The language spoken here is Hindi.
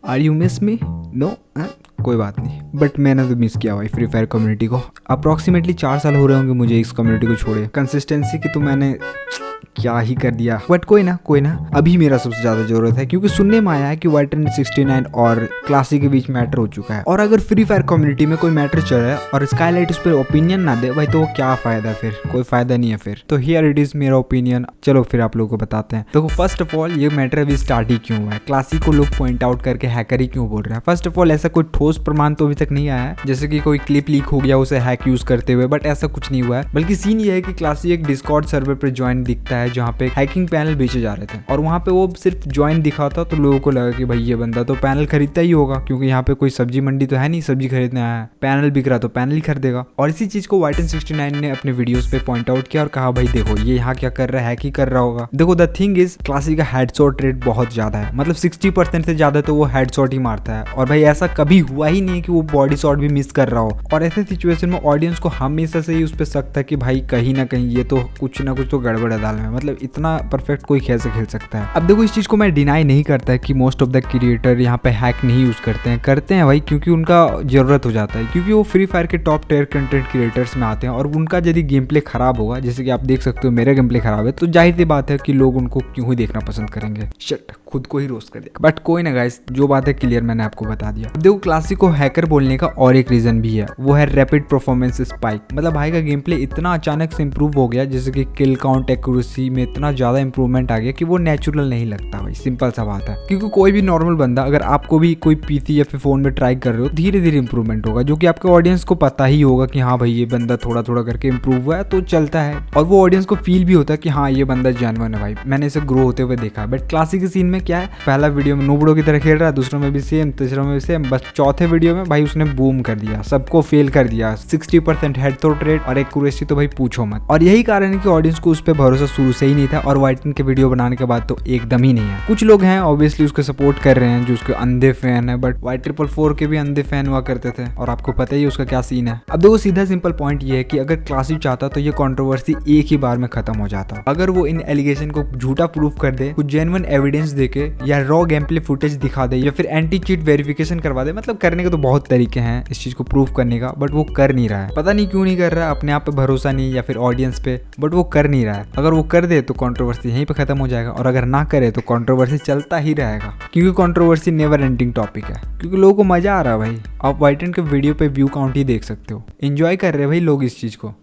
Are you miss me? No, कोई बात नहीं, बट मैंने तो मिस किया भाई फ्री फायर कम्युनिटी को। अप्रॉक्सीमेटली 4 साल हो रहे होंगे मुझे इस कम्युनिटी को छोड़े। कंसिस्टेंसी की तो मैंने क्या ही कर दिया, बट कोई ना अभी मेरा सबसे ज़्यादा ज़रूरत है, क्योंकि सुनने में आया है कि वाइटन 69 और क्लासिक के बीच मैटर हो चुका है। और अगर फ्री फायर कम्युनिटी में कोई मैटर चल रहा है और स्काईलाइट उस पर ओपिनियन ना दे भाई, तो वो क्या फ़ायदा, फिर कोई फ़ायदा नहीं है फिर। तो हियर इट इज़ मेरा ओपिनियन। चलो फिर आप लोगों को बताते हैं। देखो, फर्स्ट ऑफ ऑल ये मैटर अभी स्टार्ट ही क्यों हुआ है, क्लासिक को लोग पॉइंट आउट करके हैकर ही क्यों बोल रहे हैं। फर्स्ट ऑफ ऑल ऐसा कोई ठोस प्रमाण तो अभी तक नहीं आया है, जैसे कि कोई क्लिप लीक हो गया उसे हैक यूज़ करते हुए, बट ऐसा कुछ नहीं हुआ है। बल्कि सीन ये है कि क्लासिक एक डिस्कॉर्ड सर्वर पर ज्वाइन दिखता है जहाँ पे हैकिंग पैनल बेचे जा रहे थे, और वहाँ पे वो सिर्फ ज्वाइन दिखा था, तो लोगों को लगा कि भाई ये बंदा तो पैनल खरीदता ही होगा, क्योंकि यहाँ पे कोई सब्जी मंडी तो है नहीं, सब्जी खरीदने आया है, पैनल बिक रहा तो पैनल ही खरीदेगा। और इसी चीज को वाइटन 69 ने अपने वीडियोस पे पॉइंट आउट किया और कहा भाई देखो ये यहाँ क्या कर रहा है, हैक ही कर रहा होगा। देखो द थिंग इज, क्लासिक का हेडशॉट रेट बहुत ज्यादा है, मतलब 60% से ज्यादा तो वो हेडशॉट ही मारता है, और भाई ऐसा कभी हुआ ही नहीं कि वो बॉडी शॉट भी मिस कर रहा हो। और ऐसे सिचुएशन में ऑडियंस को हमेशा से ही उस पर शक था कि भाई कहीं ना कहीं ये तो कुछ ना कुछ तो गड़बड़ है दाल में, मतलब इतना परफेक्ट कोई कैसे खेल सकता है। अब देखो, इस चीज को मैं डिनाई नहीं करता कि मोस्ट ऑफ द क्रिएटर यहाँ पे हैक नहीं यूज करते हैं भाई, क्योंकि उनका जरूरत हो जाता है, क्योंकि वो फ्री फायर के टॉप टियर कंटेंट क्रिएटर्स में आते हैं, और उनका यदि गेम प्ले खराब होगा, जैसे कि आप देख सकते हो मेरा गेम प्ले खराब है, तो जाहिर सी बात है कि लोग उनको क्यों ही देखना पसंद करेंगे। शिट, खुद को ही रोस्ट कर दिया, बट कोई ना गाइस, जो बात है क्लियर मैंने आपको बता दिया। अब देखो, क्लासिक को हैकर बोलने का और एक रीजन भी है, वो है रैपिड परफॉर्मेंस स्पाइक। मतलब भाई का गेम प्ले इतना अचानक से इंप्रूव हो गया, जैसे कि किल काउंट, एक्यूरेसी में इतना ज्यादा इंप्रूवमेंट आ गया कि वो नेचुरल नहीं लगता भाई, सिंपल सा बात है। क्योंकि कोई भी नॉर्मल बंदा, अगर आपको भी कोई पीसी या फिर फोन में ट्राई कर रहे हो, धीरे धीरे इंप्रूवमेंट होगा, जो कि आपके ऑडियंस को पता ही होगा कि हाँ भाई ये बंदा थोड़ा थोड़ा करके इंप्रूव हुआ है, तो चलता है, और वो ऑडियंस को फील भी होता है कि हाँ ये बंदा जेन्युइन है भाई, मैंने इसे ग्रो होते हुए देखा है। बट क्लासिक के सीन में क्या है, पहला वीडियो में नूबड़ों की तरह खेल रहा है, दूसरों में भी सेम, तीसरों में भी सेम, बस चौथे वीडियो में भाई उसने बूम कर दिया, सबको फेल कर दिया, 60% हेडशॉट रेट और एक्यूरेसी तो भाई पूछो मत। और यही कारण है कि ऑडियंस को उस पर भरोसा शुरू से ही नहीं था, और वाइटन के वीडियो बनाने के बाद तो एकदम ही नहीं है। कुछ लोग हैं ऑब्वियसली उसको सपोर्ट कर रहे हैं, जो उसके अंधे फैन है, बट Y444 के भी अंधे फैन हुआ करते थे, और आपको पता ही उसका क्या सीन है। अब देखो, सीधा सिंपल पॉइंट ये है कि अगर क्लासिक चाहता तो ये कंट्रोवर्सी एक ही बार में खत्म हो जाता। अगर वो इन एलिगेशन को झूठा प्रूफ कर दे, कुछ जेन्युइन एविडेंस देके, या रॉ गेम प्ले फुटेज दिखा दे, या फिर एंटी चीट वेरिफिकेशन करवा दे, मतलब करने के तो बहुत तरीके हैं इस चीज को प्रूफ करने का, बट वो कर नहीं रहा है। पता नहीं क्यों नहीं कर रहा है, अपने आप पे भरोसा नहीं या फिर ऑडियंस पे, बट वो कर नहीं रहा है। अगर वो कर दे तो कंट्रोवर्सी यहीं पे खत्म हो जाएगा, और अगर ना करे तो कंट्रोवर्सी चलता ही रहेगा, क्योंकि कंट्रोवर्सी नेवर एंडिंग टॉपिक है, क्योंकि लोगों को मजा आ रहा है भाई। आप वाइटन के वीडियो पे व्यू काउंट ही देख सकते हो, एंजॉय कर रहे हैं भाई लोग इस चीज को।